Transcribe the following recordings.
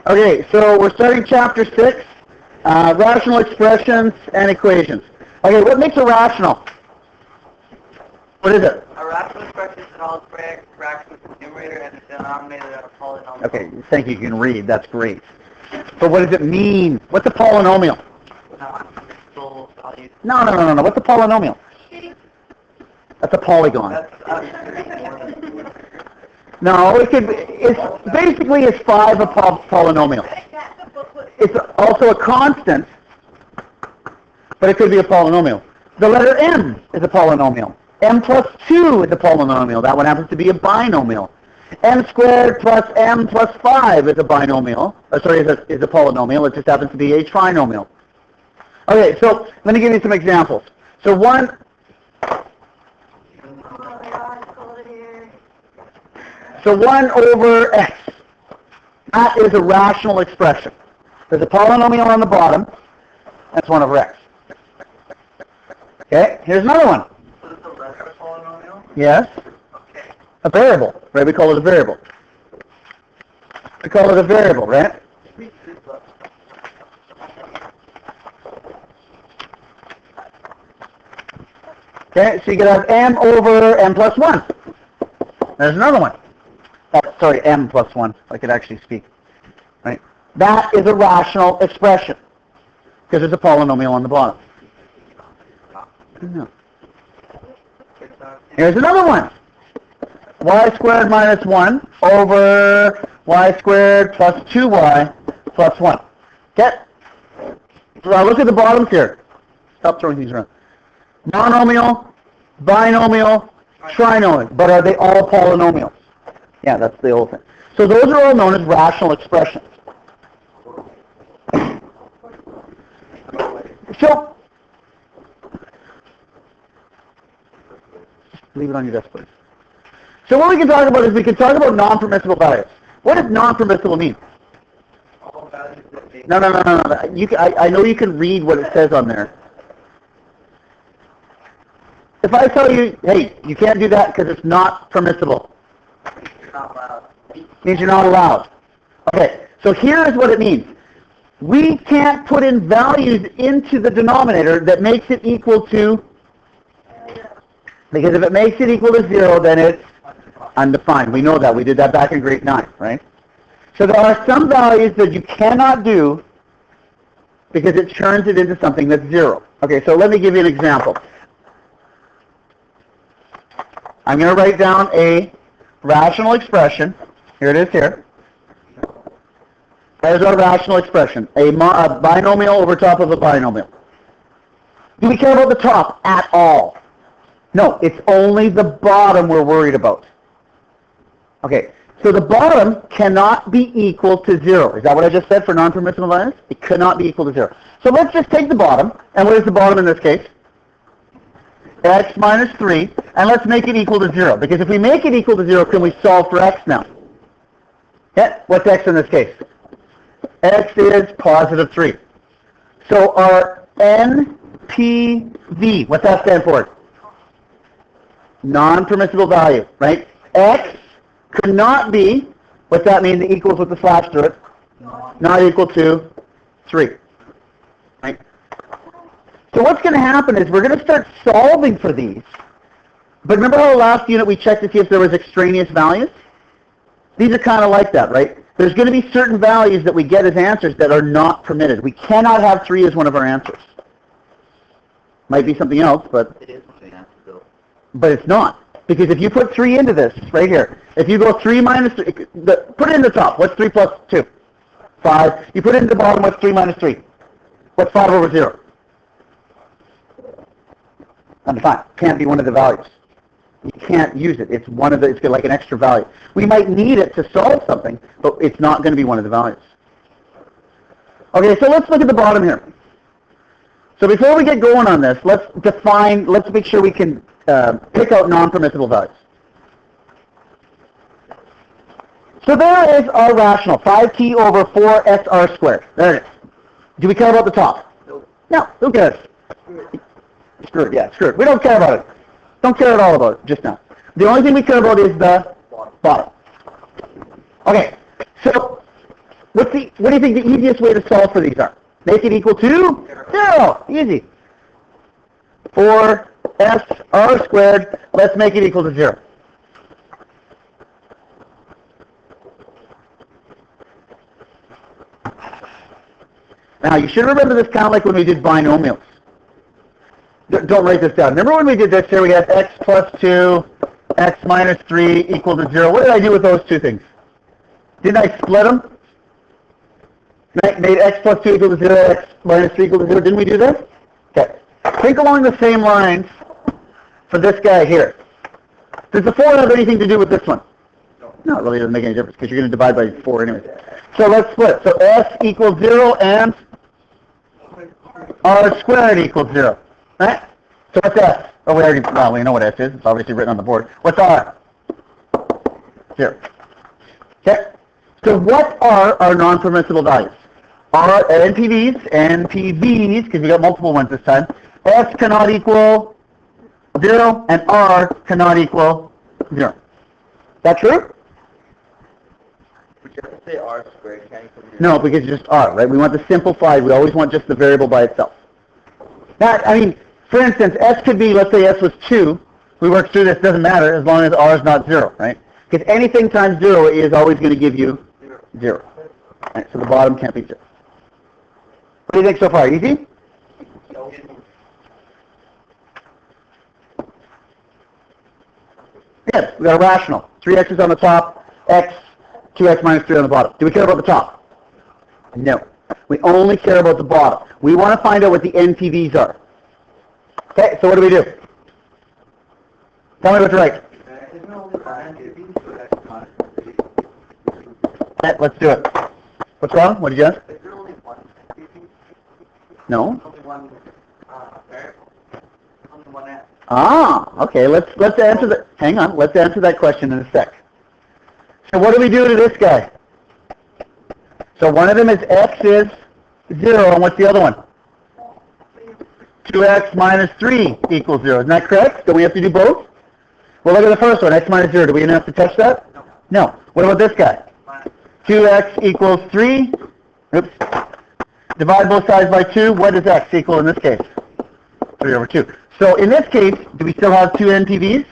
Okay, so we're starting chapter 6, rational expressions and equations. Okay, what makes a rational? What is it? A rational expression is an algebraic fraction with the numerator and the denominator that are polynomial. Okay, thank you. You can read. That's great. But what does it mean? What's a polynomial? Non-permissible values. No. What's a polynomial? That's a polygon. No, it could be, it's five a polynomial. It's also a constant, but it could be a polynomial. The letter m is a polynomial. M plus 2 is a polynomial. That one happens to be a binomial. M squared plus m plus 5 is a binomial. Is a polynomial. It just happens to be a trinomial. Okay, so let me give you some examples. So one over x. That is a rational expression. There's a polynomial on the bottom. That's 1 over x. Okay, here's another one. So is the letter a polynomial? Yes. Okay. A variable, right? We call it a variable. Right? Okay, so you could have m over m plus 1. There's another one. Sorry, m plus 1. I could actually speak. Right? That is a rational expression because there's a polynomial on the bottom. No. Here's another one. Y squared minus 1 over y squared plus 2y plus 1. Okay? Now look at the bottoms here. Stop throwing these around. Monomial, binomial, trinomial. But are they all polynomials? Yeah, that's the whole thing. So those are all known as rational expressions. So, leave it on your desk, please. So what we can talk about is we can talk about non-permissible values. What does non-permissible mean? All values that they... No. I know you can read what it says on there. If I tell you, hey, you can't do that because it's not permissible. You're not allowed. Means you're not allowed. Okay, so here's what it means. We can't put in values into the denominator that makes it equal to, because if it makes it equal to 0, then it's undefined. We know that. We did that back in grade 9, right? So there are some values that you cannot do because it turns it into something that's 0. Okay, so let me give you an example. I'm going to write down a rational expression. Here it is here. There's our rational expression. A binomial over top of a binomial. Do we care about the top at all? No, it's only the bottom we're worried about. Okay, so the bottom cannot be equal to 0. Is that what I just said for non-permissible values? It cannot be equal to 0. So let's just take the bottom, and what is the bottom in this case? X minus 3, and let's make it equal to 0. Because if we make it equal to 0, can we solve for x now? Yeah, what's x in this case? X is positive 3. So our NPV, what's that stand for? Non-permissible value, right? X could not be, what's that mean, the equals with the slash through it? Not equal to 3. Right? So what's going to happen is we're going to start solving for these. But remember how last unit we checked to see if there was extraneous values? These are kind of like that, right? There's going to be certain values that we get as answers that are not permitted. We cannot have 3 as one of our answers. Might be something else, but It is something else, though. but it's not. Because if you put 3 into this, right here, if you go 3 minus 3, put it in the top. What's 3 plus 2? 5. You put it in the bottom, what's 3 minus 3? What's 5 over 0? Undefined. Can't be one of the values. You can't use it. It's one of the, it's like an extra value. We might need it to solve something, but it's not going to be one of the values. Okay, so let's look at the bottom here. So before we get going on this, let's make sure we can pick out non-permissible values. So there is our rational, 5t over 4sr squared. There it is. Do we care about the top? No, who cares? Screw it, screw it. We don't care about it. Don't care at all about it just now. The only thing we care about is the bottom. Okay, so what do you think the easiest way to solve for these are? Make it equal to 0. Easy. 4SR squared, let's make it equal to 0. Now, you should remember this kind of like when we did binomials. Don't write this down. Remember when we did this here, we had x plus 2, x minus 3 equal to 0. What did I do with those two things? Didn't I split them? Made x plus 2 equal to 0, x minus 3 equal to 0. Didn't we do this? Okay. Think along the same lines for this guy here. Does the 4 have anything to do with this one? No, it really doesn't make any difference because you're going to divide by 4 anyway. So let's split. So s equals 0 and r squared equals 0. Right? So what's s? Oh, we know what s is. It's obviously written on the board. What's r? 0. Okay. So what are our non-permissible values? R NPVs, because we got multiple ones this time. S cannot equal 0, and R cannot equal 0. Is that true? Would you have to say r squared? Can't equal 0? No, because it's just R, right? We want the simplified. We always want just the variable by itself. Now, I mean, for instance, S could be, let's say S was 2. We work through this, doesn't matter as long as R is not 0, right? Because anything times 0 is always going to give you 0. Right, so the bottom can't be 0. What do you think so far? Easy? Yes, we got a rational. 3x is on the top, x, 2x minus 3 on the bottom. Do we care about the top? No. We only care about the bottom. We want to find out what the NPVs are. Okay, so what do we do? Tell me what to write. Okay, let's do it. What's wrong? What did you ask? No. Ah, okay. Let's answer that. Hang on. Let's answer that question in a sec. So what do we do to this guy? So one of them is x is 0, and what's the other one? 2x minus 3 equals 0. Isn't that correct? Do we have to do both? Well, look at the first one, x minus 0. Do we even have to touch that? No. What about this guy? 2x equals 3. Oops. Divide both sides by 2. What does x equal in this case? 3 over 2. So in this case, do we still have two NPVs?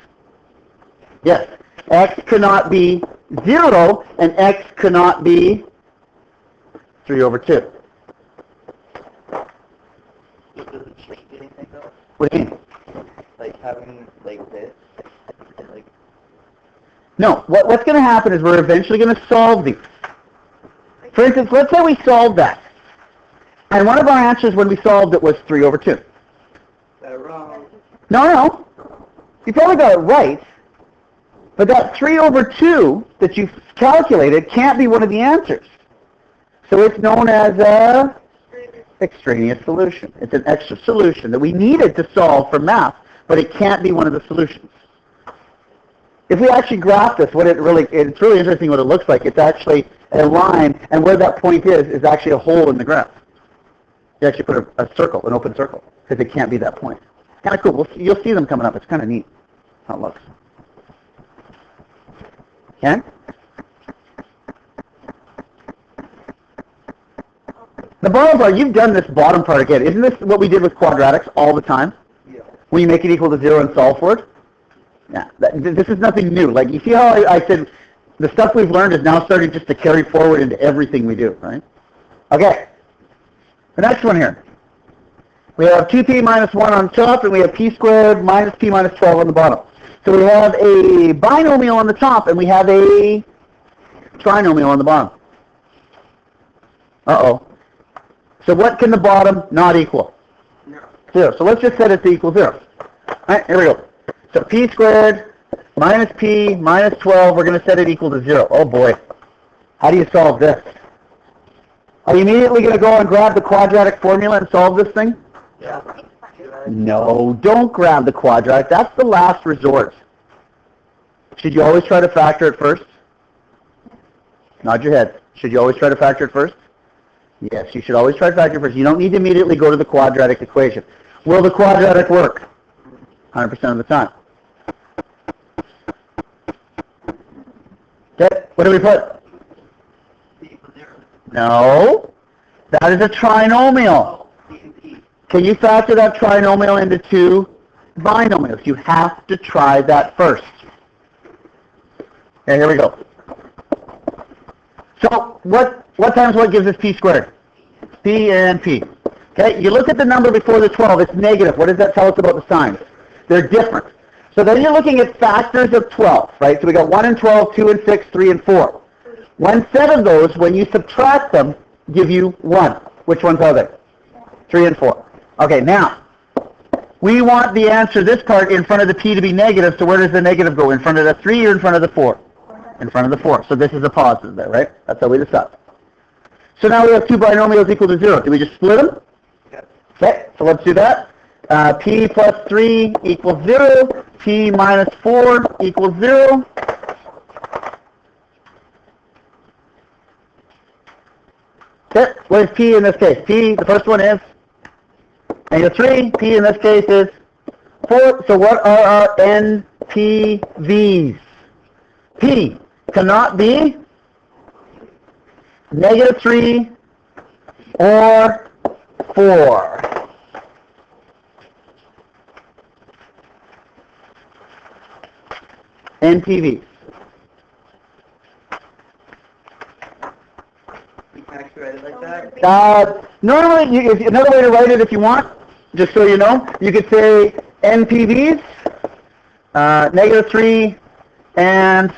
Yes. X cannot be 0, and x cannot be 3 over 2. What do you mean? Like having like this, like. No. What's going to happen is we're eventually going to solve these. For instance, let's say we solved that. And one of our answers when we solved it was 3 over 2. Is that wrong? No. You probably got it right. But that 3 over 2 that you calculated can't be one of the answers. So it's known as a extraneous solution. It's an extra solution that we needed to solve for math, but it can't be one of the solutions. If we actually graph this, it's really interesting what it looks like. It's actually a line, and where that point is actually a hole in the graph. You actually put a circle, an open circle, because it can't be that point. Kind of cool. You'll see them coming up. It's kind of neat how it looks. Okay? The bottom part, you've done this bottom part again. Isn't this what we did with quadratics all the time? Yeah. When you make it equal to 0 and solve for it? Yeah. This is nothing new. Like, you see how I said the stuff we've learned is now starting just to carry forward into everything we do, right? Okay. The next one here. We have 2p minus 1 on top, and we have p squared minus p minus 12 on the bottom. So we have a binomial on the top, and we have a trinomial on the bottom. Uh-oh. So what can the bottom not equal? 0. So let's just set it to equal 0. All right, here we go. So p squared minus p minus 12, we're going to set it equal to 0. Oh boy. How do you solve this? Are you immediately going to go and grab the quadratic formula and solve this thing? Yeah. No, don't grab the quadratic. That's the last resort. Should you always try to factor it first? Nod your head. Should you always try to factor it first? Yes, you should always try to factor it first. You don't need to immediately go to the quadratic equation. Will the quadratic work? 100% of the time. Okay, what do we put? p equals 0. No. That is a trinomial. P and p. Can you factor that trinomial into two binomials? You have to try that first. Okay, here we go. So what times what gives us p squared? P and p. Okay, you look at the number before the 12, it's negative. What does that tell us about the signs? They're different. So then you're looking at factors of 12, right? So we got 1 and 12, 2 and 6, 3 and 4. One set of those, when you subtract them, give you 1. Which ones are they? 3 and 4. Okay, now, we want the answer, this part, in front of the p to be negative, so where does the negative go? In front of the 3 or in front of the 4? In front of the 4. So this is a positive there, right? That's how we decide. So now we have two binomials equal to 0. Do we just split them? Okay, so let's do that. P plus 3 equals 0. P minus 4 equals 0. Okay, what is P in this case? P, the first one is -3. P in this case is 4. So what are our NPVs? P cannot be -3 or 4. NPVs. You can actually write it like that. Normally, another way to write it if you want, just so you know, you could say NPVs, -3 and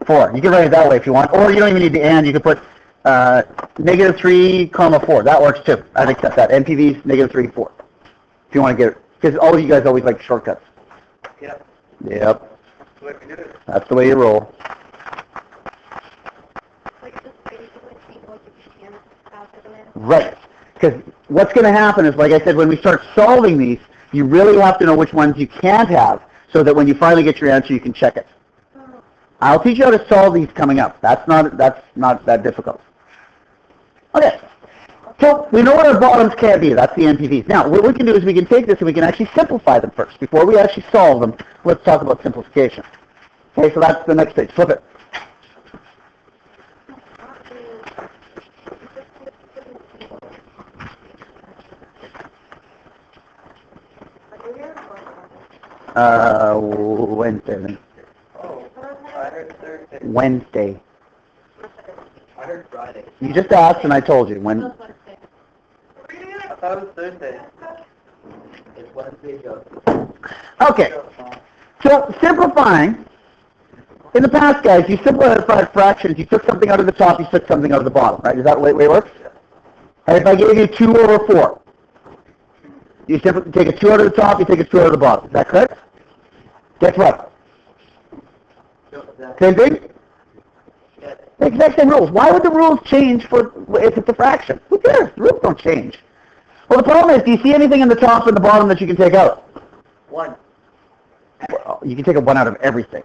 4. You can write it that way if you want, or you don't even need the and. You could put -3, comma 4. That works too. I'd accept that. NPVs, -3, 4. If you want to get it, because all of you guys always like shortcuts. Yep. Yep. That's the way we do it. That's the way you roll. Right. Because what's going to happen is, like I said, when we start solving these, you really have to know which ones you can't have, so that when you finally get your answer, you can check it. I'll teach you how to solve these coming up. That's not that difficult. Okay. So we know what our bottoms can't be. That's the NPVs. Now, what we can do is we can take this and we can actually simplify them first. Before we actually solve them, let's talk about simplification. Okay, so that's the next page. Flip it. Wednesday. Oh, I heard Thursday. Wednesday. I heard Friday. You just asked and I told you. When? I thought it was Thursday. It's Wednesday, Joe. Okay. So simplifying. In the past, guys, you simplified fractions. You took something out of the top, you took something out of the bottom, right? Is that the way it works? And if I gave you 2 over 4, you simply take a 2 out of the top, you take a 2 out of the bottom. Is that correct? Guess what? Same thing? The exact same rules. Why would the rules change if it's a fraction? Who cares? The rules don't change. Well, the problem is, do you see anything in the top and the bottom that you can take out? 1. Well, you can take a 1 out of everything.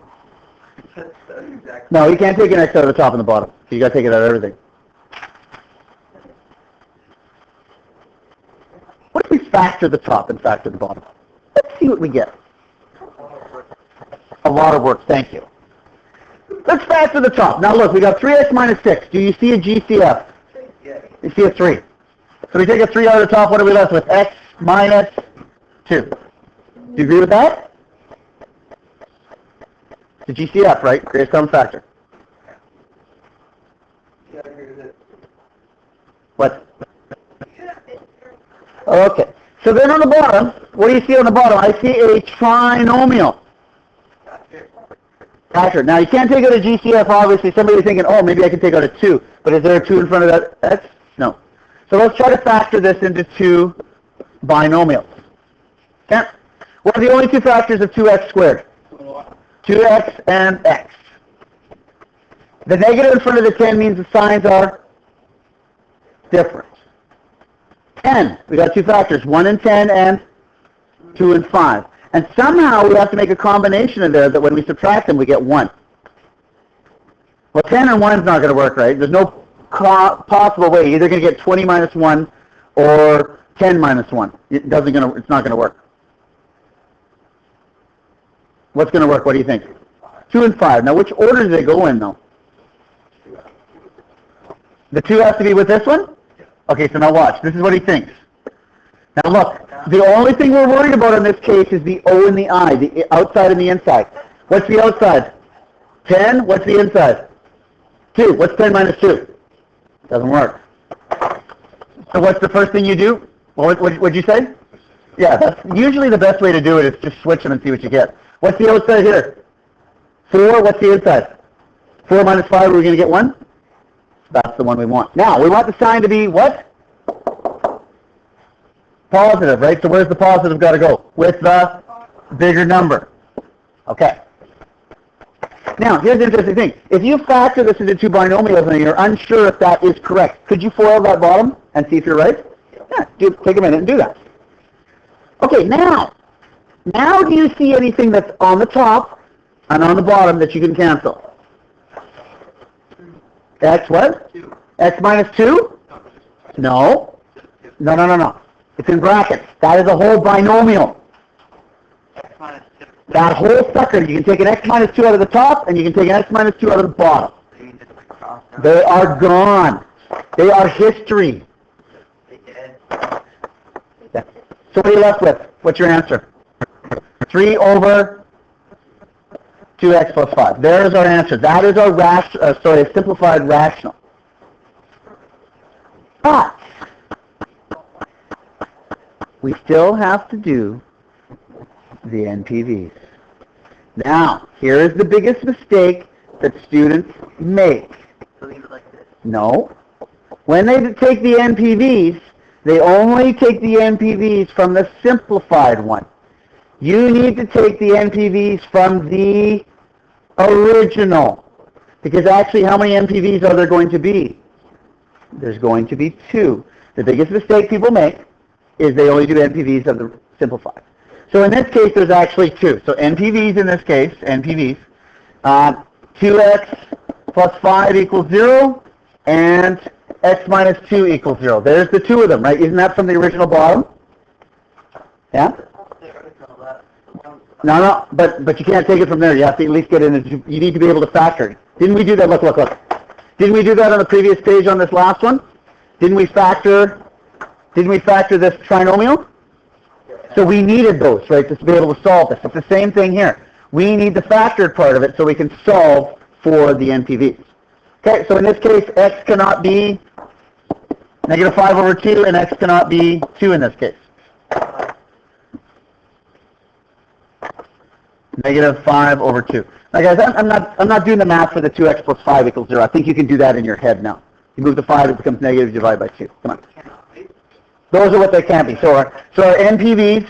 That's exactly. No, you can't take an X out of the top and the bottom. You got to take it out of everything. What if we factor the top and factor the bottom? Let's see what we get. A lot of work, thank you. Let's factor the top. Now look, we got 3x minus 6. Do you see a GCF? Yes. You see a 3. So we take a 3 out of the top, what are we left with? X minus 2. Do you agree with that? The GCF, right? Greatest common factor. Yeah, I agree with it. What? Okay. So then on the bottom, what do you see on the bottom? I see a trinomial. Factor. Now you can't take out a GCF, obviously. Somebody's thinking, oh, maybe I can take out a 2. But is there a 2 in front of that X? No. So let's try to factor this into two binomials. Okay? What are the only two factors of 2x squared? 2x and x. The negative in front of the 10 means the signs are different. 10, we got two factors, 1 and 10 and 2 and 5. And somehow we have to make a combination of there that when we subtract them we get 1. Well, 10 and 1 is not going to work, right? There's no possible way. You're either going to get 20 minus 1 or 10 minus 1. It's not going to work. What's going to work? What do you think? 2 and 5. Now, which order do they go in, though? The 2 has to be with this one? Okay, so now watch. This is what he thinks. Now look, the only thing we're worried about in this case is the O and the I, the outside and the inside. What's the outside? 10. What's the inside? 2. What's 10 minus 2? Doesn't work. So what's the first thing you do? What'd you say? Yeah, that's usually the best way to do it is just switch them and see what you get. What's the outside here? 4. What's the inside? 4 minus 5, are we going to get 1? That's the one we want. Now, we want the sign to be what? Positive, right? So where's the positive got to go? With the bigger number. Okay. Now, here's the interesting thing. If you factor this into 2 binomials and you're unsure if that is correct, could you FOIL that bottom and see if you're right? Yeah, take a minute and do that. Okay, now do you see anything that's on the top and on the bottom that you can cancel? X what? 2. X minus 2? No. No. It's in brackets. That is a whole binomial. X minus 2. That whole sucker, you can take an X minus 2 out of the top, and you can take an X minus 2 out of the bottom. So you just cross them. They are gone. They are history. They did. Yeah. So what are you left with? What's your answer? 3 over 2x plus 5. There's our answer. That is our simplified rational. But we still have to do the NPVs. Now, here is the biggest mistake that students make. So leave it like this. No. When they take the NPVs, they only take the NPVs from the simplified one. You need to take the NPVs from the original. Because actually, how many NPVs are there going to be? There's going to be 2. The biggest mistake people make is they only do NPVs of the simplified. So in this case, there's actually 2. So NPVs in this case, NPVs, 2x plus 5 equals 0, and x minus 2 equals 0. There's the 2 of them, right? Isn't that from the original bottom? Yeah? No, but you can't take it from there. You have to at least get in. You need to be able to factor it. Didn't we do that? Look. Didn't we do that on the previous page on this last one? Didn't we factor this trinomial? So we needed those, right, to be able to solve this. It's the same thing here. We need the factored part of it so we can solve for the NPVs. Okay, so in this case, x cannot be negative 5 over 2, and x cannot be 2 in this case. Negative 5 over 2. Now guys, I'm not doing the math for the 2x plus 5 equals 0. I think you can do that in your head now. You move the 5, it becomes negative, divide by 2. Come on. Those are what they can be. So our NPVs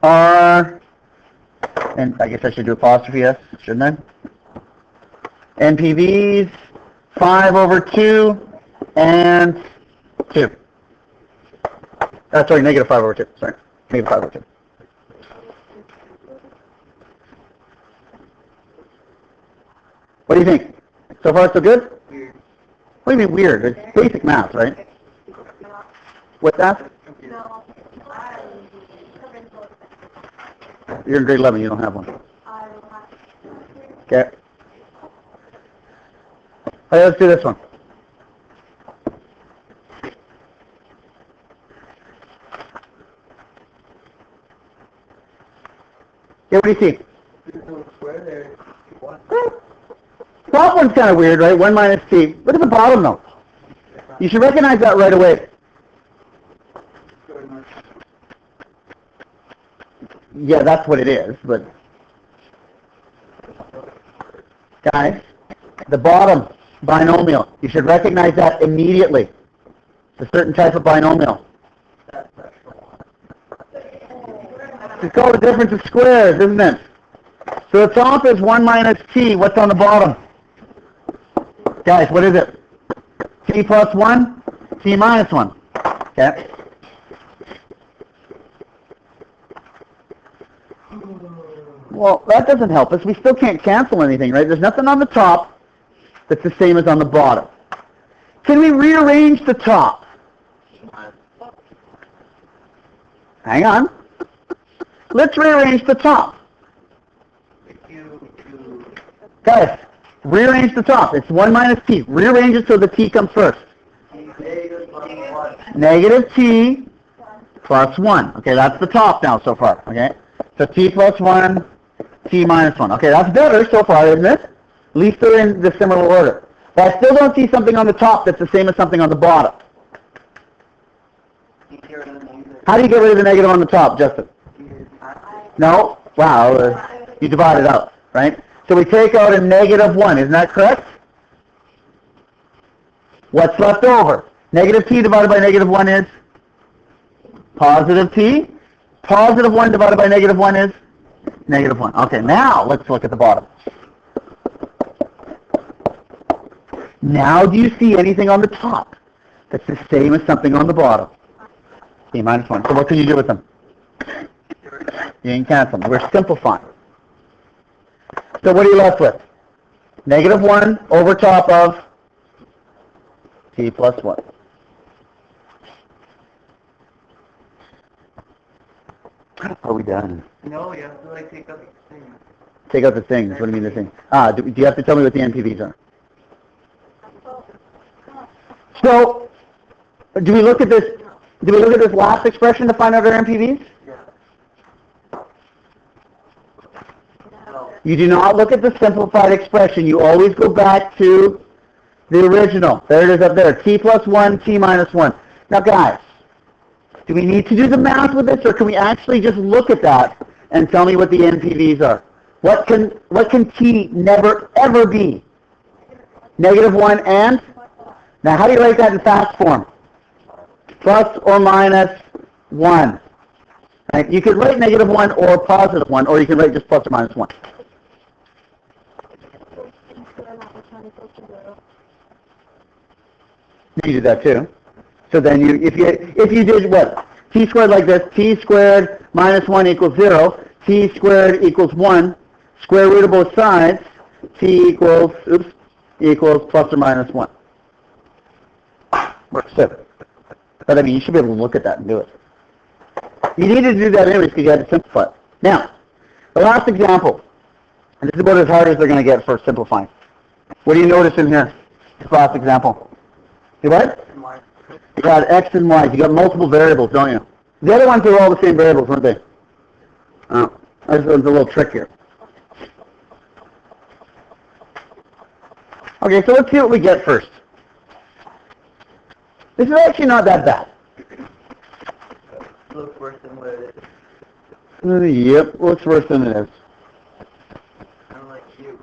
are, and I guess I should do apostrophe S, shouldn't I? NPVs, 5 over 2, and 2. Sorry, negative 5 over 2. Sorry, negative 5 over 2. What do you think? So far, so good? Weird. What do you mean weird? It's basic math, right? What's that? No. You're in grade 11, you don't have one. Okay. All right, let's do this one. Yeah, what do you see? There's no square there. One. Top one's kind of weird, right? 1 minus t. Look at the bottom, though. You should recognize that right away. Yeah, that's what it is, but... Guys, the bottom binomial, you should recognize that immediately. It's a certain type of binomial. It's called the difference of squares, isn't it? So the top is 1 minus t. What's on the bottom? Guys, what is it? T plus 1? T minus 1. Okay. Well, that doesn't help us. We still can't cancel anything, right? There's nothing on the top that's the same as on the bottom. Can we rearrange the top? Hang on. Let's rearrange the top. Guys, Rearrange the top. It's 1 minus t. Rearrange it so the t comes first. Negative plus 1. Negative t plus 1. Okay, that's the top now so far. Okay, so t plus 1, t minus 1. Okay, that's better so far, isn't it? At least they're in the similar order. But I still don't see something on the top that's the same as something on the bottom. How do you get rid of the negative on the top, Justin? No? Wow, you divide it out, right? So we take out a negative 1, isn't that correct? What's left over? Negative t divided by negative 1 is? Positive t. Positive 1 divided by negative 1 is? Negative 1. Okay, now let's look at the bottom. Now do you see anything on the top that's the same as something on the bottom? T minus 1. So what can you do with them? You can cancel them. We're simplifying. So what are you left with? Negative 1 over top of t plus 1. Are we done? No, you have to like take out the thing. Take out the things. What do you mean the thing? Do you have to tell me what the NPVs are? So, do we look at this? Do we look at this last expression to find out our NPVs? Yeah. No. You do not look at the simplified expression. You always go back to the original. There it is up there. T plus 1, t minus 1. Now, guys, do we need to do the math with this, or can we actually just look at that and tell me what the NPVs are? What can t never, ever be? Negative 1 and? Now, how do you write that in fast form? Plus or minus 1. Right? You could write negative 1 or positive 1, or you can write just plus or minus 1. You did that too. So then if you did what? T squared like this, t squared minus 1 equals 0, t squared equals 1, square root of both sides, t equals plus or minus 1. Works too. But I mean, you should be able to look at that and do it. You needed to do that anyways because you had to simplify it. Now, the last example, and this is about as hard as they're going to get for simplifying. What do you notice in here? This last example. You what? You got x and y. You got multiple variables, don't you? The other ones are all the same variables, weren't they? Oh, this one's a little trick here. Okay, so let's see what we get first. This is actually not that bad. Looks worse than what it is. Yep, looks worse than it is. I'm like you.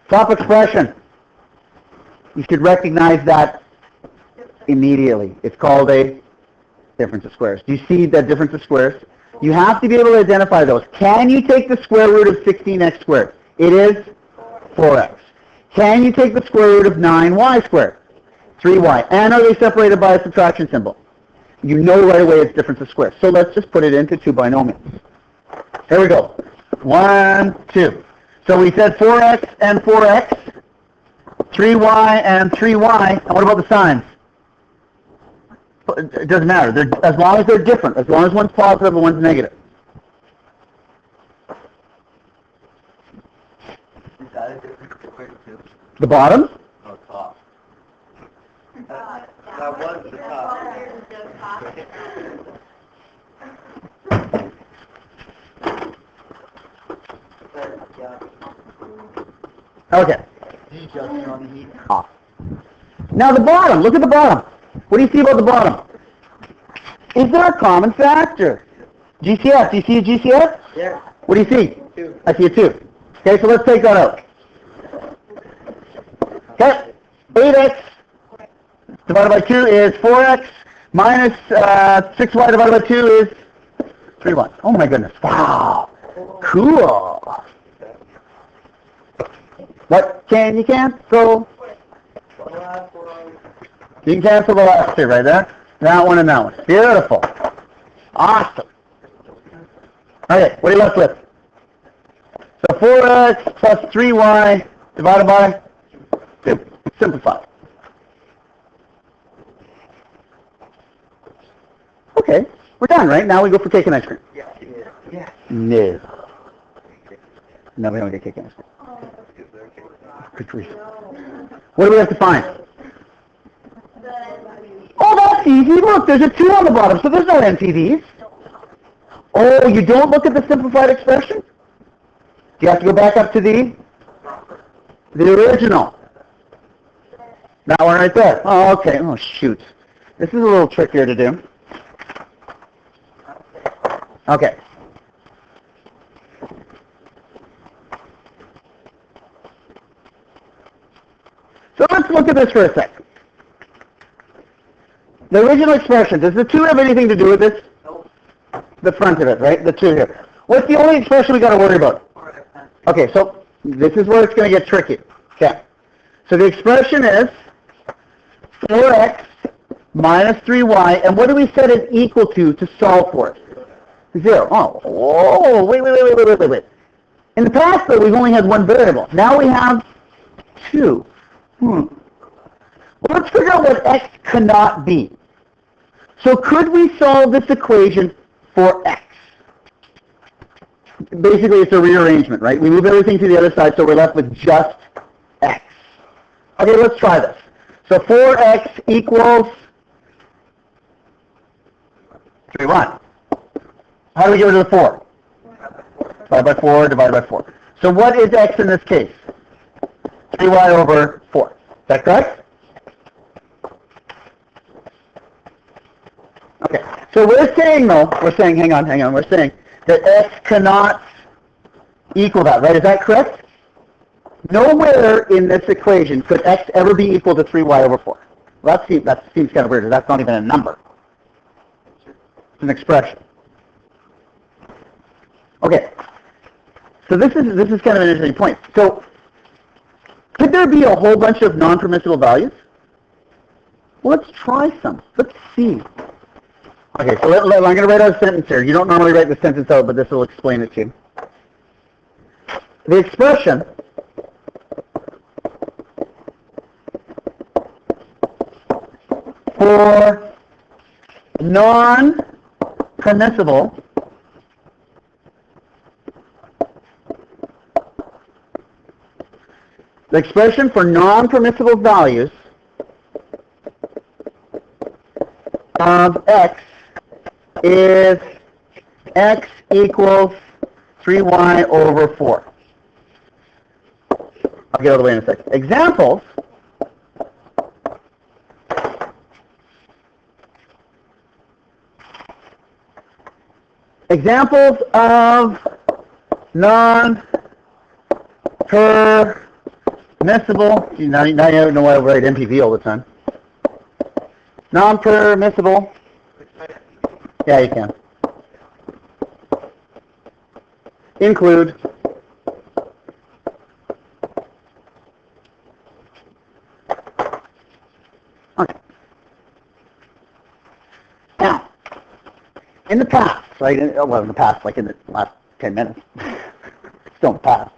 Top expression. You should recognize that immediately. It's called a difference of squares. Do you see that difference of squares? You have to be able to identify those. Can you take the square root of 16x squared? It is 4x. Can you take the square root of 9y squared? 3y. And are they separated by a subtraction symbol? You know right away it's difference of squares. So let's just put it into two binomials. Here we go. 1, 2. So we said 4x and 4x, 3y and 3y. And what about the signs? It doesn't matter. As long as they're different, as long as one's positive and one's negative. Is that a difference of squares too? The bottom? No, top. That was the top. Okay. Just on the heat. Off. Now the bottom. Look at the bottom. What do you see about the bottom? Is there a common factor? GCF. Do you see a GCF? Yeah. What do you see? 2. I see a 2. Okay, so let's take that out. Okay. 8x divided by 2 is 4x minus 6y divided by 2 is 3y. Oh my goodness. Wow. Cool. What can you cancel? You can cancel the last two right there. That one and that one. Beautiful. Awesome. Okay, what are you left with? So 4x plus 3y divided by 2. Simplify. Okay, we're done, right? Now we go for cake and ice cream. Yeah. Yeah. No. No, we don't get cake and ice cream. Patrice. What do we have to find? Oh, that's easy. Look, there's a 2 on the bottom, so there's no NPVs. Oh, you don't look at the simplified expression? Do you have to go back up to the original? That one right there. Oh, okay. Oh, shoot. This is a little trickier to do. Okay. So let's look at this for a sec. The original expression, does the 2 have anything to do with this? Nope. The front of it, right? The 2 here. What's the only expression we got to worry about? Okay, so this is where it's going to get tricky. Okay. So the expression is 4x minus 3y, and what do we set it equal to solve for it? 0. Oh, wait. In the past, though, we've only had one variable. Now we have 2. Well, let's figure out what x cannot be. So could we solve this equation for x? Basically, it's a rearrangement, right? We move everything to the other side, so we're left with just x. Okay, let's try this. So 4x equals 3y. How do we get rid of the 4? Divide by 4, divide by 4. So what is x in this case? 3y over 4. Is that correct? Okay. So we're saying, though, hang on, we're saying that x cannot equal that, right? Is that correct? Nowhere in this equation could x ever be equal to 3y over 4. Well, that seems kind of weird. That's not even a number. It's an expression. Okay. So this is kind of an interesting point. So could there be a whole bunch of non-permissible values? Well, let's try some. Let's see. Okay, so I'm going to write out a sentence here. You don't normally write the sentence out, but this will explain it to you. The expression for non-permissible values of x is x equals 3y over 4. I'll get out of the way in a second. Examples of non-permissible, now you know why I write MPV all the time. Non-permissible, yeah, you can. Include okay. Now, in the past, right? In the past, like in the last 10 minutes, still in the past,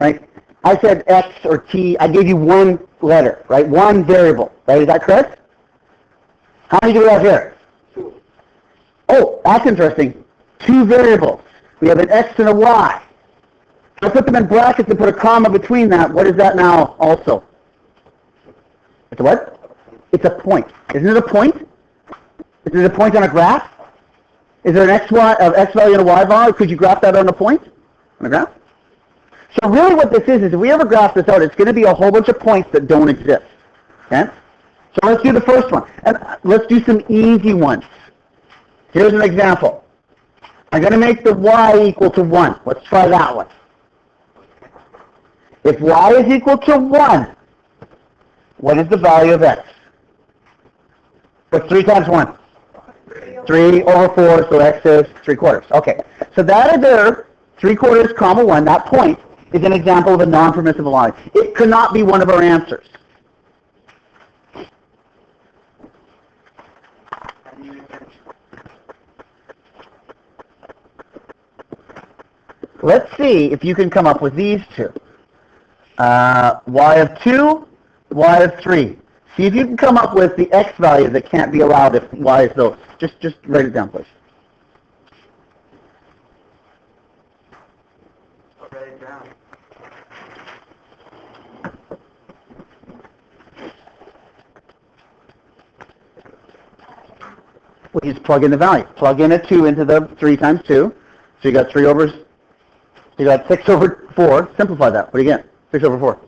right? I said x or t. I gave you one letter, right? One variable, right? Is that correct? How many do we have here? 2. Oh, that's interesting. 2 variables. We have an x and a y. I put them in brackets and put a comma between that. What is that now also? It's a what? It's a point. Isn't it a point? Is it a point on a graph? Is there an x value and a y value? Could you graph that on a point? On a graph? So really what this is if we ever graph this out, it's going to be a whole bunch of points that don't exist. Okay? So let's do the first one. And let's do some easy ones. Here's an example. I'm going to make the y equal to 1. Let's try that one. If y is equal to 1, what is the value of x? What's 3 times 1? 3 over 4, so x is 3/4. Okay. So that is there, 3/4, comma 1, that point is an example of a non-permissible line. It cannot be one of our answers. Let's see if you can come up with these two. Y of 2, y of 3. See if you can come up with the x value that can't be allowed if y is those. Just write it down, please. I'll write it down. Well, you just plug in the value. Plug in a 2 into the 3 times 2. So you got 3 over, you got 6 over 4. Simplify that. What do you get? 6 over 4.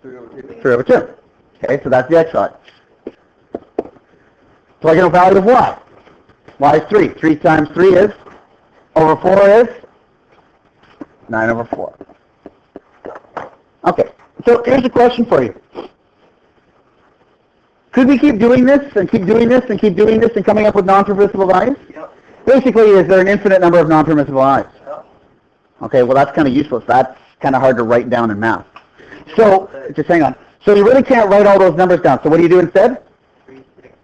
3 over 2. Okay, so that's the x value. Plug in a value of y. Y is 3. 3 times 3 is, over 4 is 9 over 4. Okay, so here's a question for you. Could we keep doing this and keep doing this and keep doing this and coming up with non-permissible values? Yep. Basically, is there an infinite number of non-permissible values? Yep. Okay, well that's kind of useless. That's kind of hard to write down in math. So, just hang on. So you really can't write all those numbers down. So what do you do instead? 3, 6,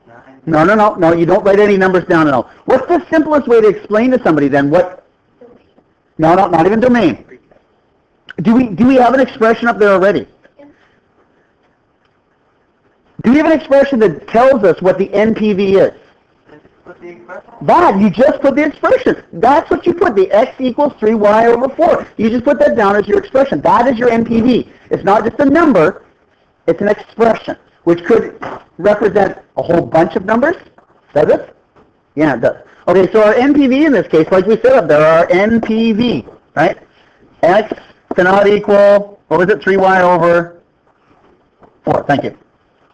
9. No, you don't write any numbers down at all. What's the simplest way to explain to somebody then what? No, not even domain. Do we have an expression up there already? Do we have an expression that tells us what the NPV is? Put the expression. That, you just put the expression. That's what you put, the x equals 3y over 4. You just put that down as your expression. That is your NPV. It's not just a number, it's an expression, which could represent a whole bunch of numbers. Does it? Yeah, it does. Okay, so our NPV in this case, like we said up there, our NPV, right? X cannot equal, what was it, 3y over 4. Thank you.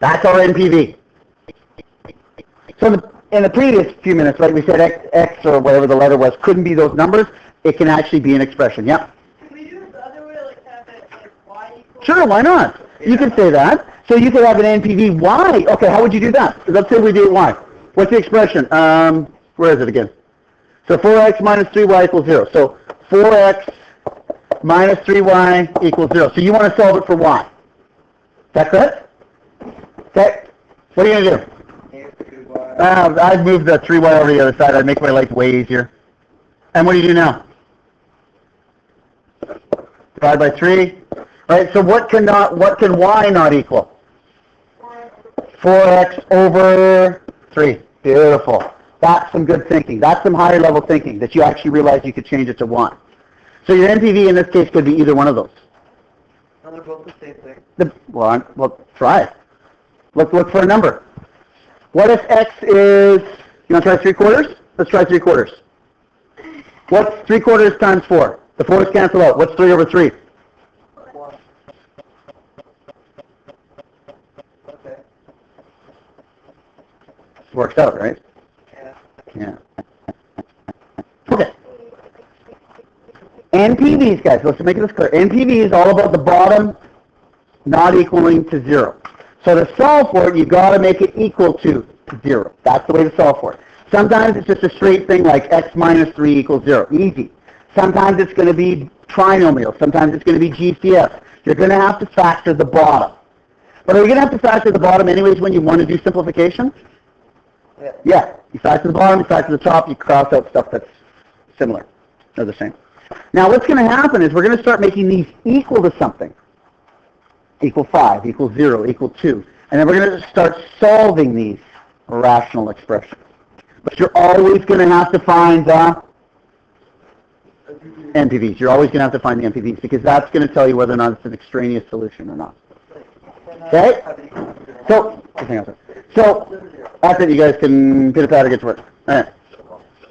That's our NPV. So in the previous few minutes, right, we said x or whatever the letter was couldn't be those numbers. It can actually be an expression. Yeah. Can we do it the other way, like have it like y equals? Sure, why not? You can say that. So you could have an NPV y. Okay, how would you do that? Let's say we do it y. What's the expression? Where is it again? So 4x minus 3y equals 0. So 4x minus 3y equals 0. So you want to solve it for y. Is that correct? Okay. What are you going to do? I'd move the 3y over the other side. I'd make my life way easier. And what do you do now? Divide by 3. Right, so what can y not equal? 4x over 3. Beautiful. That's some good thinking. That's some higher level thinking that you actually realize you could change it to 1. So your NPV in this case could be either one of those. No, they're both the same thing. Well, try it. Look for a number. What if x is, you want to try 3/4? Let's try 3/4. What's 3/4 times 4? The 4's cancel out. What's 3 over 3? 1. Okay. Works out, right? Yeah. Yeah. Okay. NPVs, guys, let's make this clear. NPV is all about the bottom not equaling to 0. So to solve for it, you've got to make it equal to 0. That's the way to solve for it. Sometimes it's just a straight thing like x minus 3 equals 0. Easy. Sometimes it's going to be trinomial. Sometimes it's going to be GCF. You're going to have to factor the bottom. But are you going to have to factor the bottom anyways when you want to do simplification? Yeah. Yeah. You factor the bottom, you factor the top, you cross out stuff that's similar. They're the same. Now what's going to happen is we're going to start making these equal to something. Equal 5, equal 0, equal 2. And then we're going to start solving these rational expressions. But you're always going to have to find the NPVs. You're always going to have to find the NPVs because that's going to tell you whether or not it's an extraneous solution or not. Okay? So that's it. You guys can get a pad to get to work. All right.